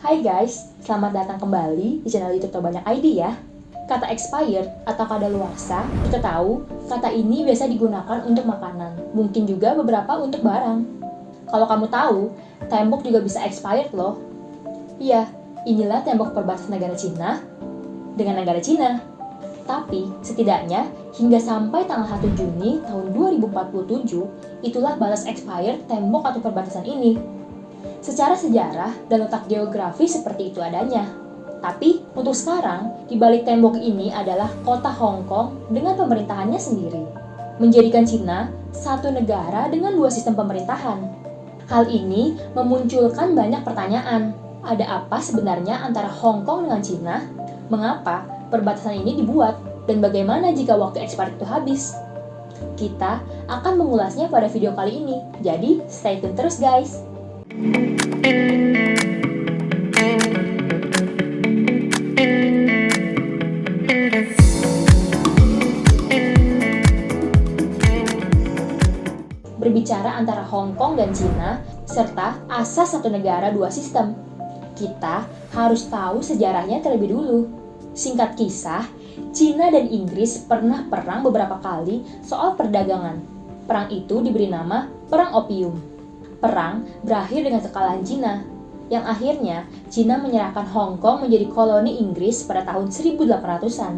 Hai guys, selamat datang kembali di channel YouTube Terbanyak ID ya. Kata expired atau kadaluarsa, kita tahu kata ini biasa digunakan untuk makanan, mungkin juga beberapa untuk barang. Kalau kamu tahu, tembok juga bisa expired loh. Iya, inilah tembok perbatasan negara Cina dengan negara Cina. Tapi setidaknya hingga sampai tanggal 1 Juni tahun 2047, itulah batas expired tembok atau perbatasan ini. Secara sejarah dan letak geografi seperti itu adanya. Tapi untuk sekarang, di balik tembok ini adalah kota Hong Kong dengan pemerintahannya sendiri. Menjadikan Cina satu negara dengan dua sistem pemerintahan. Hal ini memunculkan banyak pertanyaan. Ada apa sebenarnya antara Hong Kong dengan Cina? Mengapa perbatasan ini dibuat? Dan bagaimana jika waktu expired itu habis? Kita akan mengulasnya pada video kali ini. Jadi, stay tune terus guys! Berbicara antara Hong Kong dan Cina, serta asas satu negara dua sistem. Kita harus tahu sejarahnya terlebih dulu. Singkat kisah, Cina dan Inggris pernah perang beberapa kali soal perdagangan. Perang itu diberi nama Perang Opium. Perang berakhir dengan kekalahan Cina, yang akhirnya Cina menyerahkan Hong Kong menjadi koloni Inggris pada tahun 1800-an.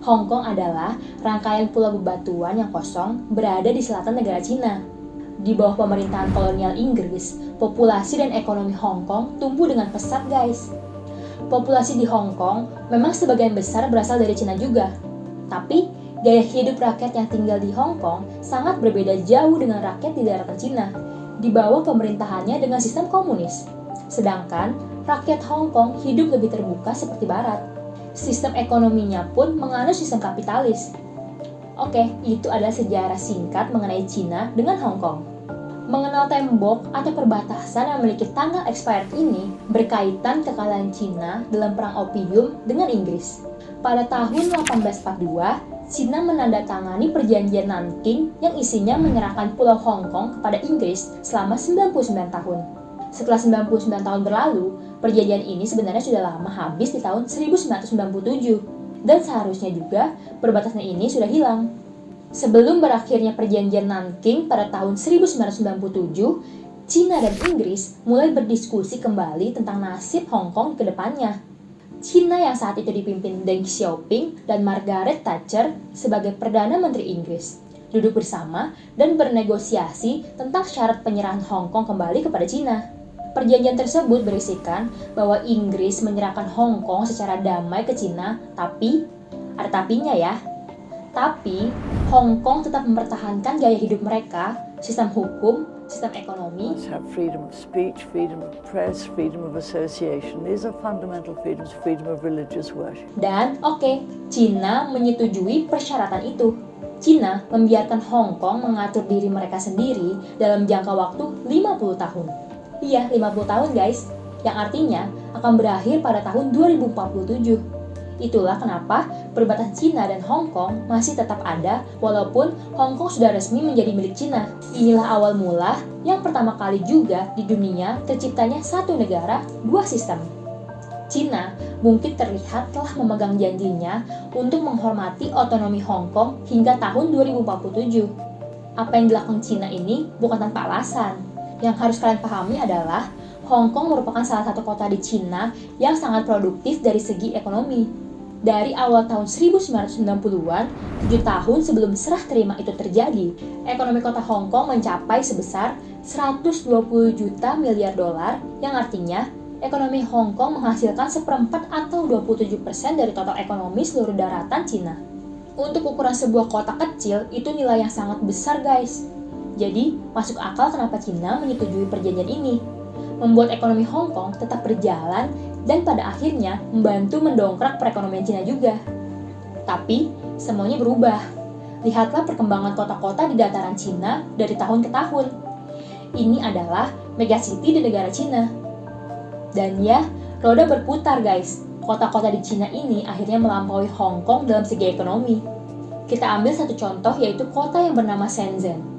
Hong Kong adalah rangkaian pulau bebatuan yang kosong berada di selatan negara Cina. Di bawah pemerintahan kolonial Inggris, populasi dan ekonomi Hong Kong tumbuh dengan pesat guys. Populasi di Hong Kong memang sebagian besar berasal dari Cina juga. Tapi, gaya hidup rakyat yang tinggal di Hong Kong sangat berbeda jauh dengan rakyat di daratan Cina, di bawah pemerintahannya dengan sistem komunis. Sedangkan, rakyat Hong Kong hidup lebih terbuka seperti Barat. Sistem ekonominya pun menganut sistem kapitalis. Oke, itu adalah sejarah singkat mengenai Cina dengan Hong Kong. Mengenal tembok atau perbatasan yang memiliki tanggal expired ini berkaitan kekalahan Cina dalam Perang Opium dengan Inggris. Pada tahun 1842, Cina menandatangani Perjanjian Nanking yang isinya menyerahkan Pulau Hong Kong kepada Inggris selama 99 tahun. Setelah 99 tahun berlalu, perjanjian ini sebenarnya sudah lama habis di tahun 1997. Dan seharusnya juga perbatasan ini sudah hilang. Sebelum berakhirnya perjanjian Nanking pada tahun 1997, Cina dan Inggris mulai berdiskusi kembali tentang nasib Hong Kong ke depannya. Cina yang saat itu dipimpin Deng Xiaoping dan Margaret Thatcher sebagai Perdana Menteri Inggris duduk bersama dan bernegosiasi tentang syarat penyerahan Hong Kong kembali kepada Cina. Perjanjian tersebut berisikan bahwa Inggris menyerahkan Hong Kong secara damai ke Cina, tapi ada tapinya ya. Tapi Hong Kong tetap mempertahankan gaya hidup mereka, sistem hukum, sistem ekonomi. Have freedom of speech, freedom of press, freedom of association. These are fundamental freedoms, freedom of religious worship. Dan Cina menyetujui persyaratan itu. Cina membiarkan Hong Kong mengatur diri mereka sendiri dalam jangka waktu 50 tahun. Iya, 50 tahun guys, yang artinya akan berakhir pada tahun 2047. Itulah kenapa perbatasan Cina dan Hong Kong masih tetap ada walaupun Hong Kong sudah resmi menjadi milik Cina. Inilah awal mula yang pertama kali juga di dunia terciptanya satu negara, dua sistem. Cina mungkin terlihat telah memegang janjinya untuk menghormati otonomi Hong Kong hingga tahun 2047. Apa yang dilakukan Cina ini bukan tanpa alasan. Yang harus kalian pahami adalah Hong Kong merupakan salah satu kota di Cina yang sangat produktif dari segi ekonomi. Dari awal tahun 1990-an, 7 tahun sebelum serah terima itu terjadi, ekonomi kota Hong Kong mencapai sebesar 120 juta miliar dolar, yang artinya ekonomi Hong Kong menghasilkan seperempat atau 27% dari total ekonomi seluruh daratan Cina. Untuk ukuran sebuah kota kecil, itu nilai yang sangat besar guys. Jadi, masuk akal kenapa Cina menyetujui perjanjian ini. Membuat ekonomi Hong Kong tetap berjalan dan pada akhirnya membantu mendongkrak perekonomian Cina juga. Tapi, semuanya berubah. Lihatlah perkembangan kota-kota di dataran Cina dari tahun ke tahun. Ini adalah megacity di negara Cina. Dan ya, roda berputar guys. Kota-kota di Cina ini akhirnya melampaui Hong Kong dalam segi ekonomi. Kita ambil satu contoh yaitu kota yang bernama Shenzhen.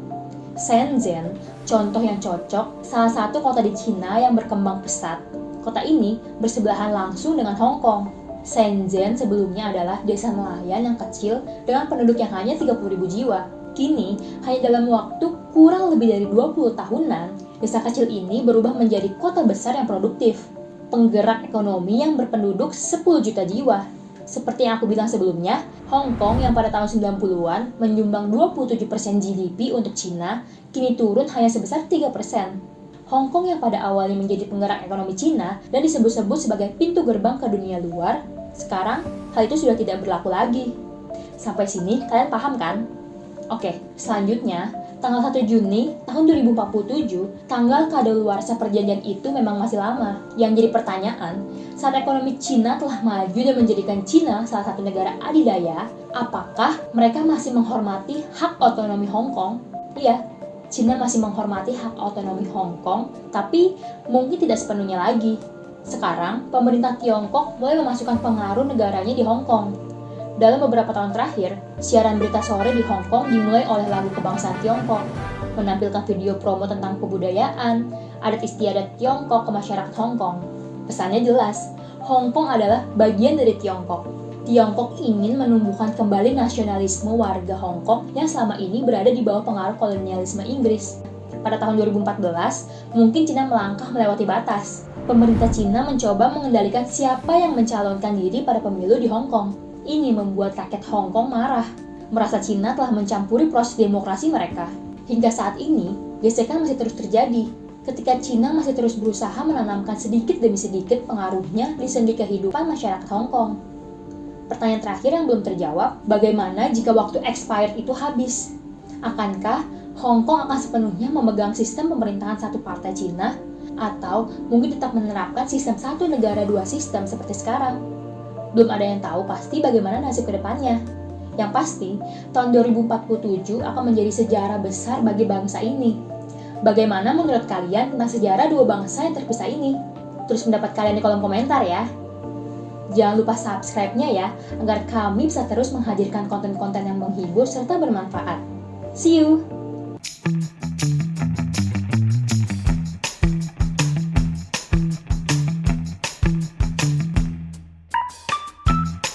Shenzhen, contoh yang cocok, salah satu kota di Cina yang berkembang pesat. Kota ini bersebelahan langsung dengan Hong Kong. Shenzhen sebelumnya adalah desa nelayan yang kecil dengan penduduk yang hanya 30.000 jiwa. Kini, hanya dalam waktu kurang lebih dari 20 tahunan, desa kecil ini berubah menjadi kota besar yang produktif. Penggerak ekonomi yang berpenduduk 10 juta jiwa. Seperti yang aku bilang sebelumnya, Hong Kong yang pada tahun 90-an menyumbang 27% GDP untuk Cina, kini turun hanya sebesar 3%. Hong Kong yang pada awalnya menjadi penggerak ekonomi Cina dan disebut-sebut sebagai pintu gerbang ke dunia luar, sekarang hal itu sudah tidak berlaku lagi. Sampai sini kalian paham kan? Oke, selanjutnya, tanggal 1 Juni tahun 2047, tanggal kadaluarsa perjanjian itu memang masih lama. Yang jadi pertanyaan, saat ekonomi Cina telah maju dan menjadikan Cina salah satu negara adidaya, apakah mereka masih menghormati hak otonomi Hong Kong? Iya, Cina masih menghormati hak otonomi Hong Kong, tapi mungkin tidak sepenuhnya lagi. Sekarang, pemerintah Tiongkok mulai memasukkan pengaruh negaranya di Hong Kong. Dalam beberapa tahun terakhir, siaran berita sore di Hong Kong dimulai oleh lagu kebangsaan Tiongkok, menampilkan video promo tentang kebudayaan, adat istiadat Tiongkok ke masyarakat Hong Kong. Pesannya jelas, Hong Kong adalah bagian dari Tiongkok. Tiongkok ingin menumbuhkan kembali nasionalisme warga Hong Kong yang selama ini berada di bawah pengaruh kolonialisme Inggris. Pada tahun 2014, mungkin Cina melangkah melewati batas. Pemerintah Cina mencoba mengendalikan siapa yang mencalonkan diri pada pemilu di Hong Kong. Ini membuat rakyat Hong Kong marah, merasa Cina telah mencampuri proses demokrasi mereka. Hingga saat ini, gesekan masih terus terjadi, ketika Cina masih terus berusaha menanamkan sedikit demi sedikit pengaruhnya di sendi kehidupan masyarakat Hong Kong. Pertanyaan terakhir yang belum terjawab, bagaimana jika waktu expired itu habis? Akankah Hong Kong akan sepenuhnya memegang sistem pemerintahan satu partai Cina, atau mungkin tetap menerapkan sistem satu negara dua sistem seperti sekarang? Belum ada yang tahu pasti bagaimana nasib ke depannya. Yang pasti, tahun 2047 akan menjadi sejarah besar bagi bangsa ini. Bagaimana menurut kalian tentang sejarah dua bangsa yang terpisah ini? Tulis pendapat kalian di kolom komentar ya. Jangan lupa subscribe-nya ya, agar kami bisa terus menghadirkan konten-konten yang menghibur serta bermanfaat. See you!